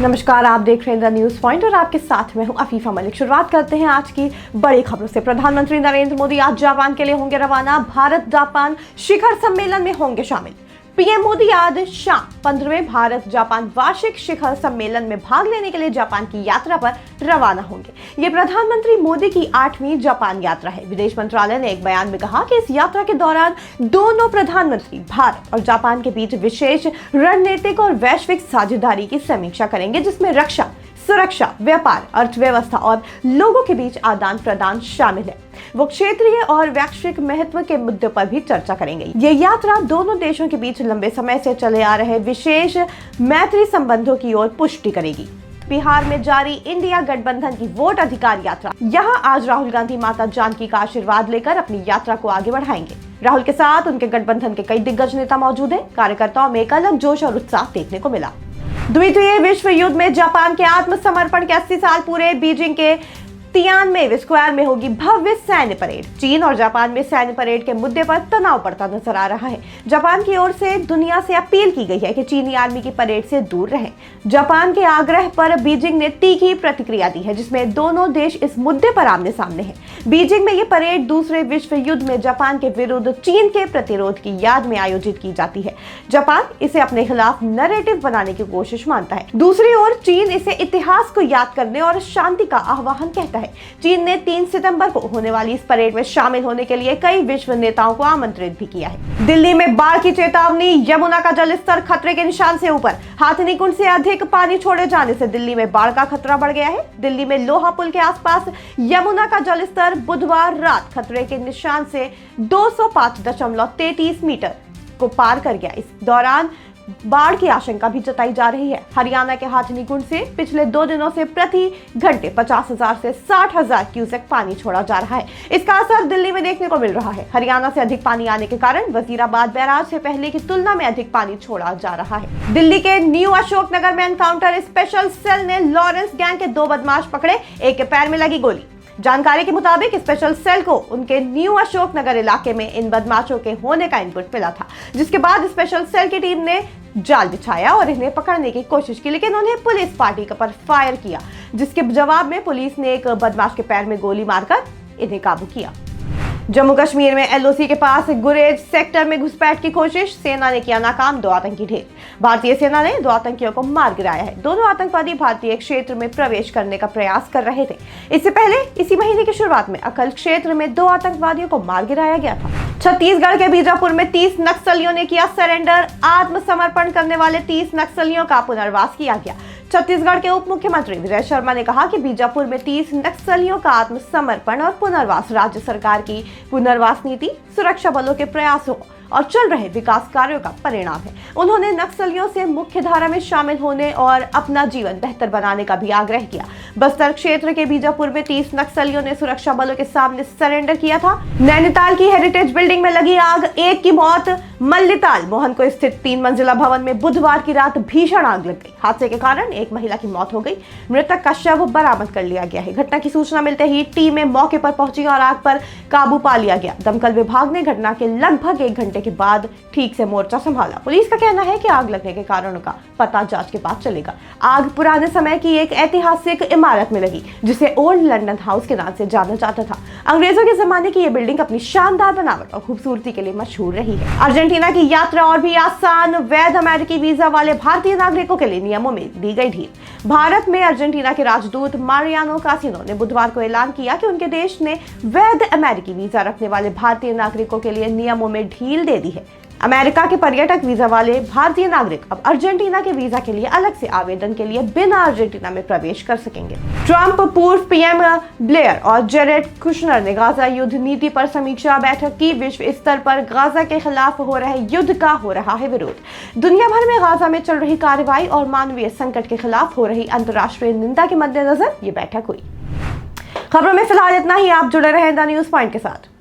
नमस्कार, आप देख रहे हैं द न्यूज पॉइंट और आपके साथ में हूं अफीफा मलिक। शुरुआत करते हैं आज की बड़ी खबरों से। प्रधानमंत्री नरेंद्र मोदी आज जापान के लिए होंगे रवाना। भारत जापान शिखर सम्मेलन में होंगे शामिल। पीएम मोदी आज शाम 15वें भारत जापान वार्षिक शिखर सम्मेलन में भाग लेने के लिए जापान की यात्रा पर रवाना होंगे। ये प्रधानमंत्री मोदी की 8वीं जापान यात्रा है। विदेश मंत्रालय ने एक बयान में कहा कि इस यात्रा के दौरान दोनों प्रधानमंत्री भारत और जापान के बीच विशेष रणनीतिक और वैश्विक साझेदारी की समीक्षा करेंगे, जिसमें रक्षा, सुरक्षा, व्यापार, अर्थव्यवस्था और लोगों के बीच आदान प्रदान शामिल है। वो क्षेत्रीय और वैश्विक महत्व के मुद्दों पर भी चर्चा करेंगे। ये यात्रा दोनों देशों के बीच लंबे समय से चले आ रहे विशेष मैत्री संबंधों की ओर पुष्टि करेगी। बिहार में जारी इंडिया गठबंधन की वोट अधिकार यात्रा। यहां आज राहुल गांधी माता जानकी का आशीर्वाद लेकर अपनी यात्रा को आगे बढ़ाएंगे। राहुल के साथ उनके गठबंधन के कई दिग्गज नेता मौजूद हैं। कार्यकर्ताओं में एक अलग जोश और उत्साह देखने को मिला। द्वितीय विश्व युद्ध में जापान के आत्मसमर्पण के 80 साल पूरे। बीजिंग के तियानमेन स्क्वायर में होगी भव्य सैन्य परेड। चीन और जापान में सैन्य परेड के मुद्दे पर तनाव बढ़ता नजर आ रहा है। जापान की ओर से दुनिया से अपील की गई है कि चीनी आर्मी की परेड से दूर रहें। जापान के आग्रह पर बीजिंग ने तीखी प्रतिक्रिया दी है, जिसमें दोनों देश इस मुद्दे पर आमने सामने हैं। बीजिंग में ये परेड दूसरे विश्व युद्ध में जापान के विरुद्ध चीन के प्रतिरोध की याद में आयोजित की जाती है। जापान इसे अपने खिलाफ नैरेटिव बनाने की कोशिश मानता है। दूसरी ओर चीन इसे इतिहास को याद करने और शांति का आह्वान कहता है। चीन ने 3 सितंबर को होने वाली इस परेड में शामिल होने के लिए कई विश्व नेताओं को आमंत्रित भी किया है। दिल्ली में बाढ़ की चेतावनी। यमुना का जलस्तर खतरे के निशान से ऊपर। हाथनी कुंड से अधिक पानी छोड़े जाने से दिल्ली में बाढ़ का खतरा बढ़ गया है। दिल्ली में लोहा पुल के आसपास यमुना का जलस्तर बुधवार रात खतरे के निशान से 205.33 मीटर को पार कर गया। इस दौरान बाढ़ की आशंका भी जताई जा रही है। हरियाणा के हाथनी कुंड से पिछले 2 दिनों से प्रति घंटे 50,000 से 60,000 क्यूसेक पानी छोड़ा जा रहा है। इसका असर दिल्ली में देखने को मिल रहा है। हरियाणा से अधिक पानी आने के कारण वजीराबाद बैराज से पहले की तुलना में अधिक पानी छोड़ा जा रहा है। दिल्ली के न्यू अशोकनगर में एनकाउंटर स्पेशल सेल ने लॉरेंस गैंग के 2 बदमाश पकड़े। एक के पैर में लगी गोली। जानकारी के मुताबिक स्पेशल सेल को उनके न्यू अशोकनगर इलाके में इन बदमाशों के होने का इनपुट मिला था, जिसके बाद स्पेशल सेल की टीम ने जाल बिछाया और इन्हें पकड़ने की कोशिश की, लेकिन उन्हें पुलिस पार्टी पर फायर किया, जिसके जवाब में पुलिस ने एक बदमाश के पैर में गोली मारकर इन्हें काबू किया। जम्मू कश्मीर में एलओसी के पास गुरेज सेक्टर में घुसपैठ की कोशिश। सेना ने किया नाकाम 2 आतंकी ढेर। भारतीय सेना ने 2 आतंकियों को मार गिराया है। दोनों आतंकवादी भारतीय क्षेत्र में प्रवेश करने का प्रयास कर रहे थे। इससे पहले इसी महीने की शुरुआत में अकल क्षेत्र में 2 आतंकवादियों को मार गिराया गया था। छत्तीसगढ़ के बीजापुर में 30 नक्सलियों ने किया सरेंडर। आत्मसमर्पण करने वाले 30 नक्सलियों का पुनर्वास किया गया। छत्तीसगढ़ के उप मुख्यमंत्री विजय शर्मा ने कहा कि बीजापुर में 30 नक्सलियों का आत्मसमर्पण और पुनर्वास राज्य सरकार की पुनर्वास नीति, सुरक्षा बलों के प्रयासों और चल रहे विकास कार्यों का परिणाम है। उन्होंने नक्सलियों से मुख्य धारा में शामिल होने और अपना जीवन बेहतर बनाने का भी आग्रह किया। बस्तर क्षेत्र के बीजापुर में 30 नक्सलियों ने सुरक्षा बलों के सामने सरेंडर किया था। नैनीताल की हेरिटेज बिल्डिंग में लगी आग, 1 की मौत। मल्लीताल मोहन को स्थित 3 मंजिला भवन में बुधवार की रात भीषण आग लग गई। हादसे के कारण एक महिला की मौत हो गई। मृतक का शव बरामद कर लिया गया है। घटना की सूचना मिलते ही टीमें मौके पर पहुंची और आग पर काबू पा लिया गया। दमकल विभाग ने घटना के लगभग 1 घंटे के बाद ठीक से मोर्चा संभाला। पुलिस का कहना है कि आग लगने के कारणों का पता जांच के बाद चलेगा। आग पुराने समय की एक ऐतिहासिक इमारत में लगी, जिसे ओल्ड लंदन हाउस के नाम से जाना जाता था। अंग्रेजों के जमाने की यह बिल्डिंग अपनी शानदार बनावट और खूबसूरती के लिए मशहूर रही है। अर्जेंटीना की यात्रा और भी आसान। वैध अमेरिकी वीजा वाले भारतीय नागरिकों के लिए नियमों में दी गई ढील। भारत में अर्जेंटीना के राजदूत मारियानो कासिनो ने बुधवार को ऐलान किया कि उनके देश ने वैध अमेरिकी वीजा रखने वाले भारतीय नागरिकों के लिए नियमों में ढील दे दी है। अमेरिका के पर्यटक वीजा वाले भारतीय नागरिक अब अर्जेंटीना के वीजा के लिए अलग से आवेदन के लिए बिना अर्जेंटीना में प्रवेश कर सकेंगे। ट्रंप, पूर्व पीएम ब्लेयर और जेरेड कुशनर ने गाजा युद्ध नीति पर समीक्षा बैठक की। विश्व स्तर पर गाजा के खिलाफ हो रहे युद्ध का हो रहा है विरोध। दुनिया भर में गाजा में चल रही कार्रवाई और मानवीय संकट के खिलाफ हो रही अंतर्राष्ट्रीय निंदा के मद्देनजर ये बैठक हुई। खबरों में फिलहाल इतना ही। आप जुड़े रहें द न्यूज पॉइंट के साथ।